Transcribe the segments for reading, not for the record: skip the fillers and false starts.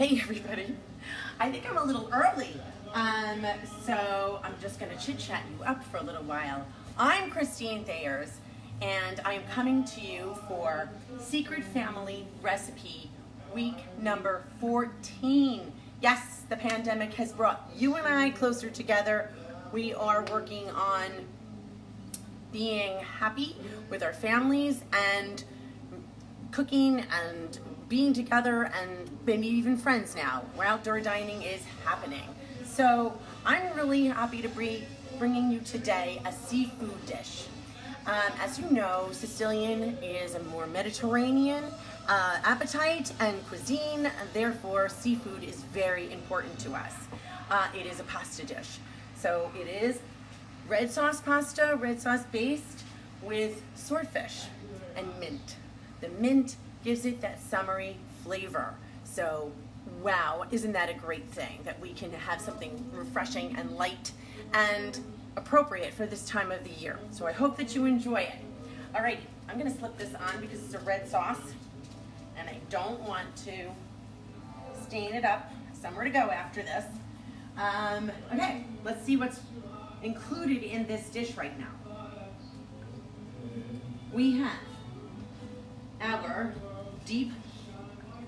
Hey everybody, I think I'm a little early, so I'm just going to chit-chat you up for a little while. I'm Christine Thayers, and I'm coming to you for Secret Family Recipe week number 14. Yes, the pandemic has brought you and I closer together. We are working on being happy with our families and cooking and being together and maybe even friends now, where outdoor dining is happening. So I'm really happy to be bringing you today a seafood dish. As you know, Sicilian is a more Mediterranean appetite and cuisine, and therefore seafood is very important to us. It is a pasta dish. So it is red sauce pasta, red sauce based with swordfish and mint. The mint gives it that summery flavor. So, wow, isn't that a great thing that we can have something refreshing and light and appropriate for this time of the year. So I hope that you enjoy it. Alrighty, I'm gonna slip this on because it's a red sauce and I don't want to stain it up. Somewhere to go after this. Okay, let's see what's included in this dish right now. We have our deep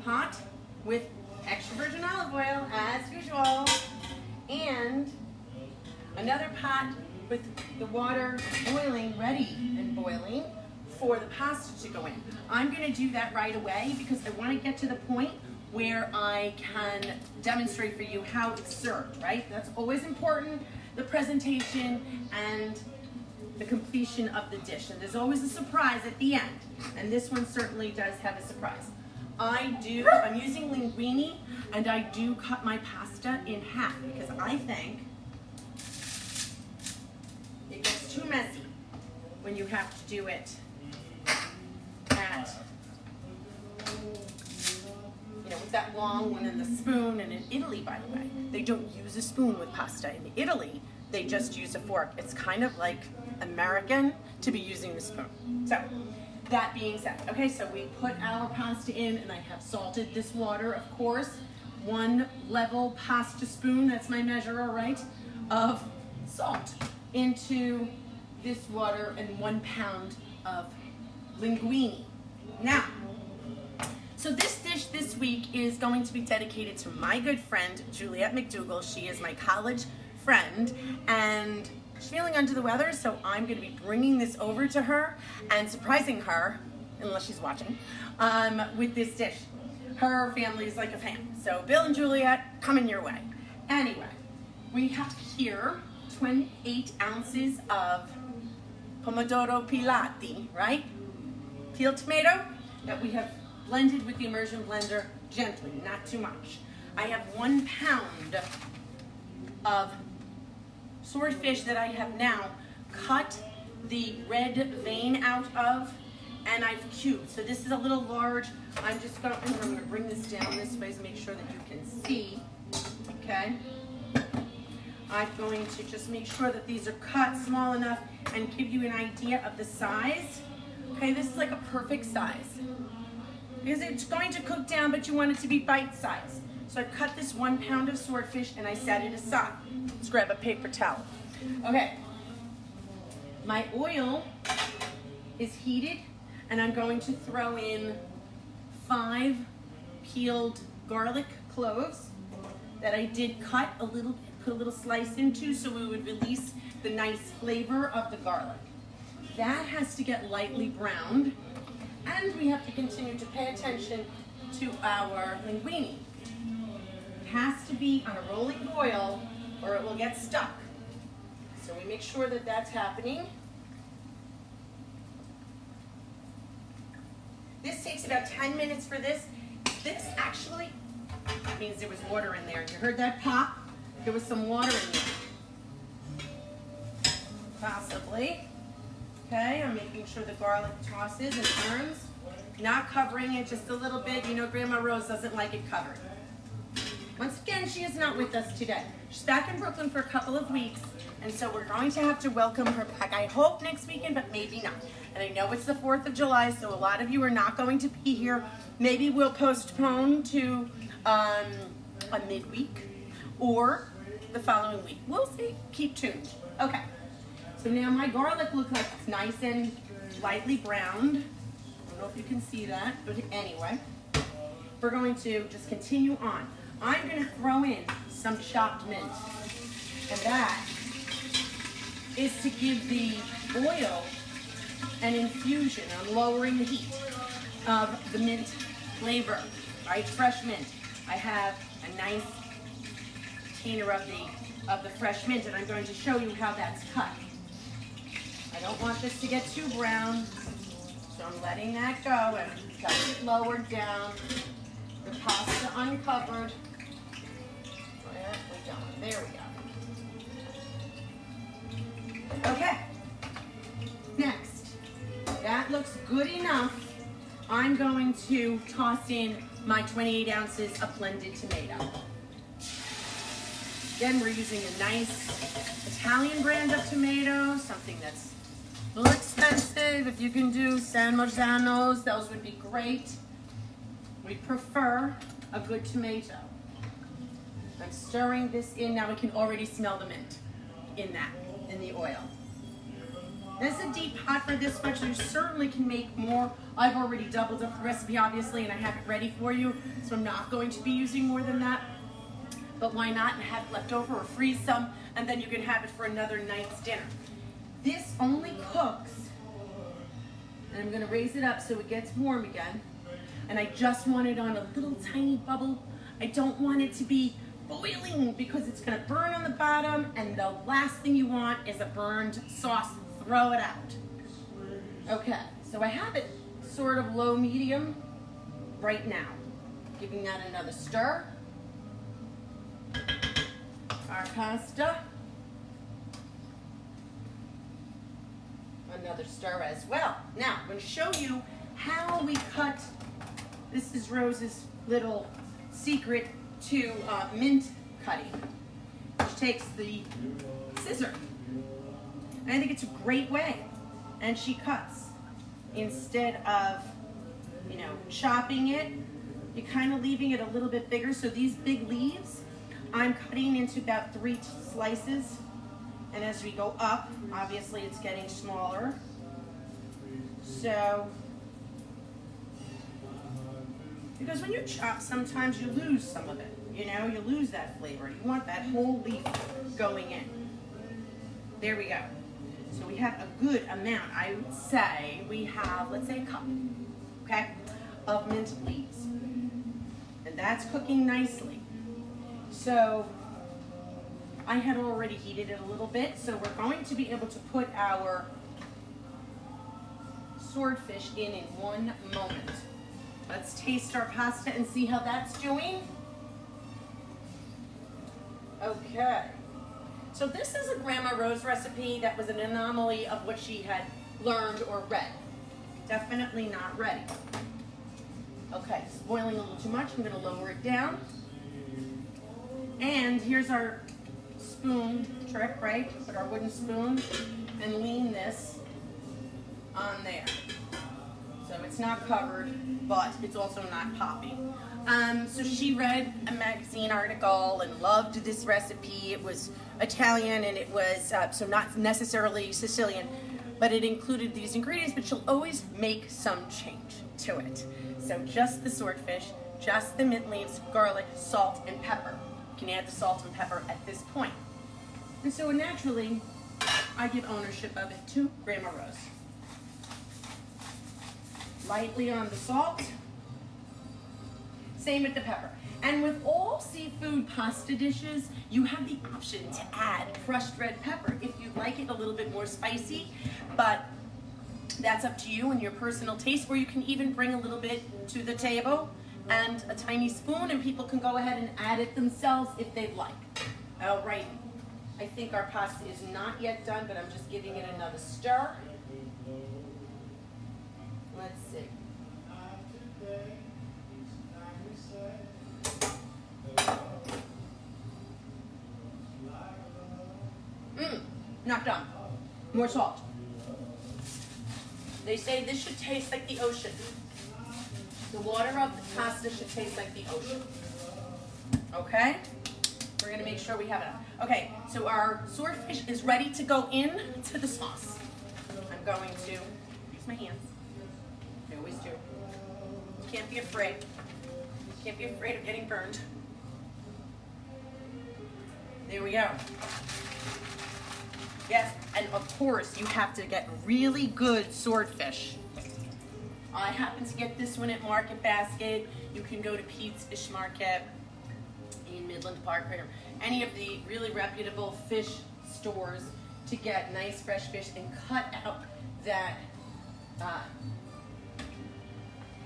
pot with extra virgin olive oil as usual, and another pot with the water boiling, ready and boiling for the pasta to go in. I'm going to do that right away because I want to get to the point where I can demonstrate for you how it's served, right? That's always important, the presentation and the completion of the dish. And there's always a surprise at the end. And this one certainly does have a surprise. I'm using linguini, and I do cut my pasta in half because I think it gets too messy when you have to do it with that long one and the spoon. And in Italy, by the way, they don't use a spoon with pasta. In Italy, they just use a fork. It's kind of like American to be using the spoon. So, that being said, okay, so we put our pasta in, and I have salted this water, of course. 1 level pasta spoon, that's my measure, all right, of salt into this water, and 1 pound of linguini. Now, so this dish this week is going to be dedicated to my good friend, Juliet McDougall. She is my college friend, and she's feeling under the weather, so I'm going to be bringing this over to her and surprising her, unless she's watching, with this dish. Her family is like a fan. So Bill and Juliet, coming your way. Anyway, we have here 28 ounces of pomodoro pilati, right? Peeled tomato that we have blended with the immersion blender gently, not too much. I have 1 pound of swordfish that I have now cut the red vein out of, and I've cubed. So this is a little large. I'm going to bring this down this way to make sure that you can see, okay? I'm going to just make sure that these are cut small enough and give you an idea of the size. Okay, this is like a perfect size because it's going to cook down, but you want it to be bite-sized. So I've cut this 1 pound of swordfish and I set it aside. Let's grab a paper towel. Okay, my oil is heated, and I'm going to throw in 5 peeled garlic cloves that I did cut a little, put a little slice into so it would release the nice flavor of the garlic. That has to get lightly browned, and we have to continue to pay attention to our linguini. It has to be on a rolling boil or it will get stuck. So we make sure that that's happening. This takes about 10 minutes for this. This actually means there was water in there. You heard that pop? There was some water in there. Possibly. Okay, I'm making sure the garlic tosses and turns. Not covering it, just a little bit. You know, Grandma Rose doesn't like it covered. Once again, she is not with us today. She's back in Brooklyn for a couple of weeks, and so we're going to have to welcome her back. I hope next weekend, but maybe not. And I know it's the 4th of July, so a lot of you are not going to be here. Maybe we'll postpone to a midweek or the following week. We'll see. Keep tuned. Okay. So now my garlic looks like it's nice and lightly browned. I don't know if you can see that, but anyway, we're going to just continue on. I'm going to throw in some chopped mint, and that is to give the oil an infusion. I'm lowering the heat of the mint flavor, right? Fresh mint. I have a nice container of the fresh mint, and I'm going to show you how that's cut. I don't want this to get too brown, so I'm letting that go and got it lowered down. The pasta uncovered. Where are we going? There we go. Okay. Next, that looks good enough. I'm going to toss in my 28 ounces of blended tomato. Again, we're using a nice Italian brand of tomato, something that's a little expensive. If you can do San Marzanos, those would be great. We prefer a good tomato. I'm stirring this in. Now we can already smell the mint in the oil. This is a deep pot for this much. You certainly can make more. I've already doubled up the recipe, obviously, and I have it ready for you, so I'm not going to be using more than that. But why not have it left over or freeze some, and then you can have it for another night's dinner. This only cooks, and I'm gonna raise it up so it gets warm again, and I just want it on a little tiny bubble. I don't want it to be boiling because it's gonna burn on the bottom, and the last thing you want is a burned sauce. Throw it out. Okay, so I have it sort of low medium right now. Giving that another stir. Our pasta. Another stir as well. Now, I'm going to show you how we cut. This is Rose's little secret to mint cutting, which takes the scissor. And I think it's a great way. And she cuts. Instead of, chopping it, you're kind of leaving it a little bit bigger. So these big leaves, I'm cutting into about 3 slices. And as we go up, obviously it's getting smaller. So, because when you chop, sometimes you lose some of it. You lose that flavor. You want that whole leaf going in. There we go. So we have a good amount. I would say we have, let's say, a cup, okay, of mint leaves. And that's cooking nicely. So I had already heated it a little bit, so we're going to be able to put our swordfish in one moment. Let's taste our pasta and see how that's doing. Okay. So this is a Grandma Rose recipe that was an anomaly of what she had learned or read. Definitely not ready. Okay, it's boiling a little too much. I'm going to lower it down. And here's our spoon trick, right? Put our wooden spoon and lean this on there. So it's not covered, but it's also not popping. So she read a magazine article and loved this recipe. It was Italian and it was, so not necessarily Sicilian, but it included these ingredients, but she'll always make some change to it. So just the swordfish, just the mint leaves, garlic, salt, and pepper. You can add the salt and pepper at this point. And so naturally, I give ownership of it to Grandma Rose. Lightly on the salt. Same with the pepper. And with all seafood pasta dishes, you have the option to add crushed red pepper if you like it a little bit more spicy, but that's up to you and your personal taste, or you can even bring a little bit to the table and a tiny spoon, and people can go ahead and add it themselves if they'd like. All right, I think our pasta is not yet done, but I'm just giving it another stir. Let's see. Not done. More salt. They say this should taste like the ocean. The water of the pasta should taste like the ocean. Okay? We're gonna make sure we have enough. Okay, so our swordfish is ready to go in to the sauce. I'm going to use my hands. I always do. Can't be afraid. Can't be afraid of getting burned. There we go. Yes, and of course you have to get really good swordfish. I happen to get this one at Market Basket. You can go to Pete's Fish Market in Midland Park, or any of the really reputable fish stores to get nice fresh fish and cut out that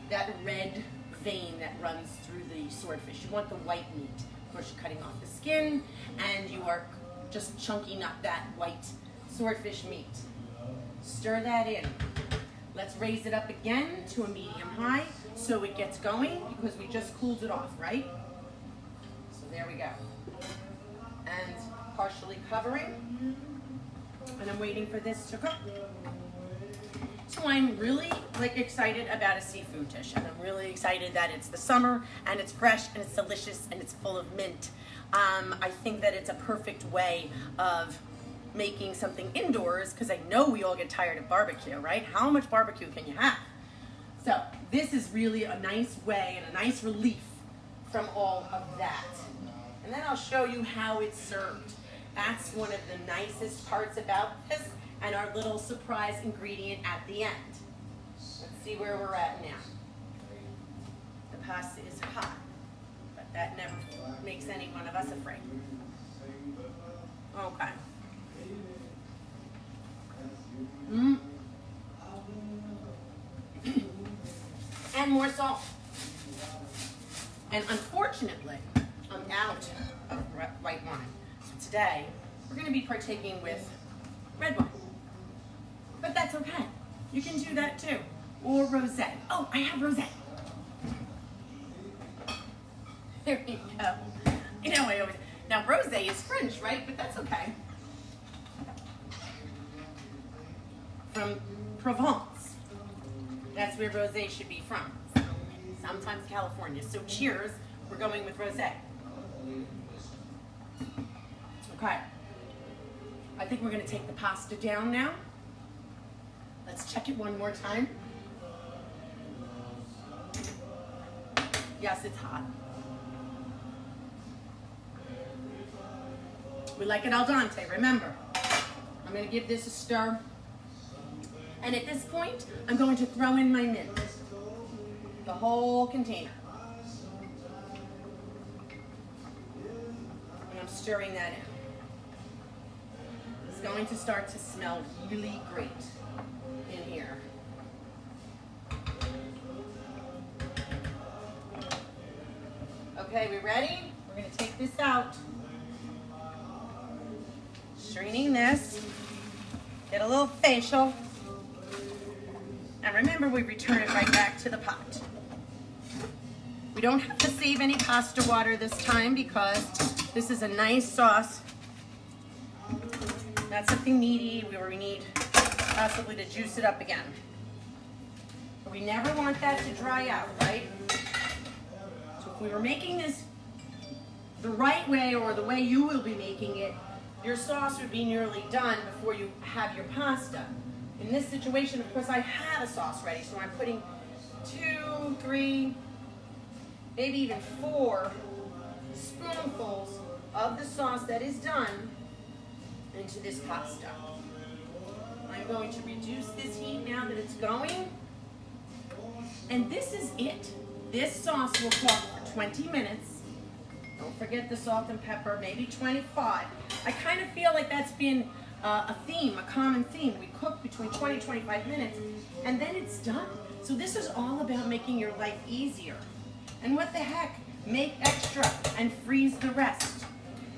that red vein that runs through the swordfish. You want the white meat. Of course, you're cutting off the skin and you are just chunking up that white swordfish meat. Stir that in. Let's raise it up again to a medium high so it gets going, because we just cooled it off, right? So there we go. And partially covering. And I'm waiting for this to cook. So I'm really excited about a seafood dish, and I'm really excited that it's the summer and it's fresh and it's delicious and it's full of mint. I think that it's a perfect way of making something indoors, because I know we all get tired of barbecue, right? How much barbecue can you have? So this is really a nice way and a nice relief from all of that. And then I'll show you how it's served. That's one of the nicest parts about this, and our little surprise ingredient at the end. Let's see where we're at now. The pasta is hot, but that never makes any one of us afraid. Okay. And more salt. And unfortunately, I'm out of white wine. So today, we're going to be partaking with red wine. But that's okay. You can do that too. Or rosé. Oh, I have rosé. There you go. You know, I always... Now, rosé is French, right? But that's okay. From Provence. That's where rosé should be from. Sometimes California. So cheers. We're going with rosé. Okay. I think we're going to take the pasta down now. Let's check it one more time. Yes, it's hot. We like it al dente, remember. I'm going to give this a stir. And at this point, I'm going to throw in my mint. The whole container. And I'm stirring that in. It's going to start to smell really great in here. Okay, we ready? We're going to take this out. Straining this. Get a little facial. And remember, we return it right back to the pot. We don't have to save any pasta water this time because this is a nice sauce. Not something meaty where we need possibly to juice it up again. But we never want that to dry out, right? So if we were making this the right way, or the way you will be making it, your sauce would be nearly done before you have your pasta. In this situation, of course, I have a sauce ready, so I'm putting 2, 3, maybe even 4 spoonfuls of the sauce that is done into this pasta. I'm going to reduce this heat now that it's going. And this is it. This sauce will cook for 20 minutes. Don't forget the salt and pepper, maybe 25. I kind of feel like that's been a theme, a common theme. We cook between 20 and 25 minutes, and then it's done. So this is all about making your life easier. And what the heck, make extra and freeze the rest.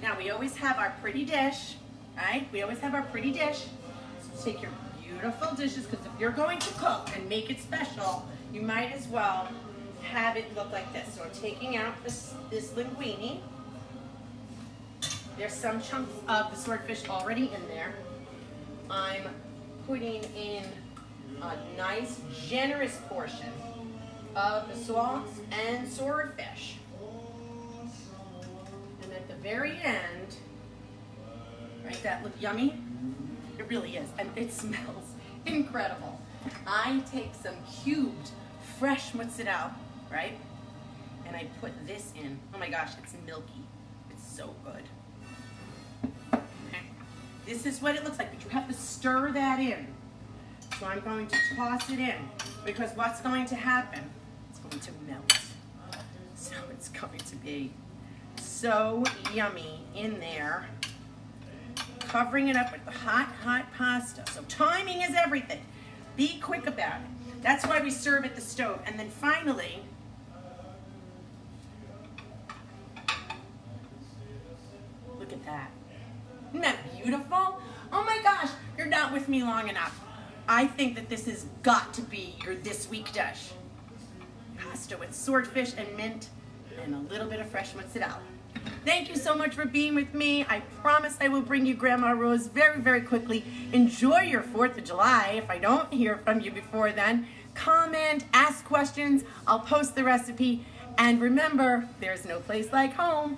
Now, we always have our pretty dish, right? We always have our pretty dish. So take your beautiful dishes, because if you're going to cook and make it special, you might as well have it look like this. So I'm taking out this linguini. There's some chunks of the swordfish already in there. I'm putting in a nice, generous portion of the sauce and swordfish. very end, right, that look yummy? It really is, and it smells incredible. I take some cubed fresh mozzarella, right? And I put this in. Oh my gosh, it's milky. It's so good. Okay. This is what it looks like, but you have to stir that in. So I'm going to toss it in, because what's going to happen? It's going to melt. So it's going to be so yummy in there. Covering it up with the hot, hot pasta. So timing is everything. Be quick about it. That's why we serve at the stove. And then finally, look at that. Isn't that beautiful? Oh my gosh, you're not with me long enough. I think that this has got to be your this week dish. Pasta with swordfish and mint and a little bit of fresh mozzarella. Thank you so much for being with me. I promise I will bring you Grandma Rose very, very quickly. Enjoy your 4th of July. If I don't hear from you before then, comment, ask questions. I'll post the recipe. And remember, there's no place like home.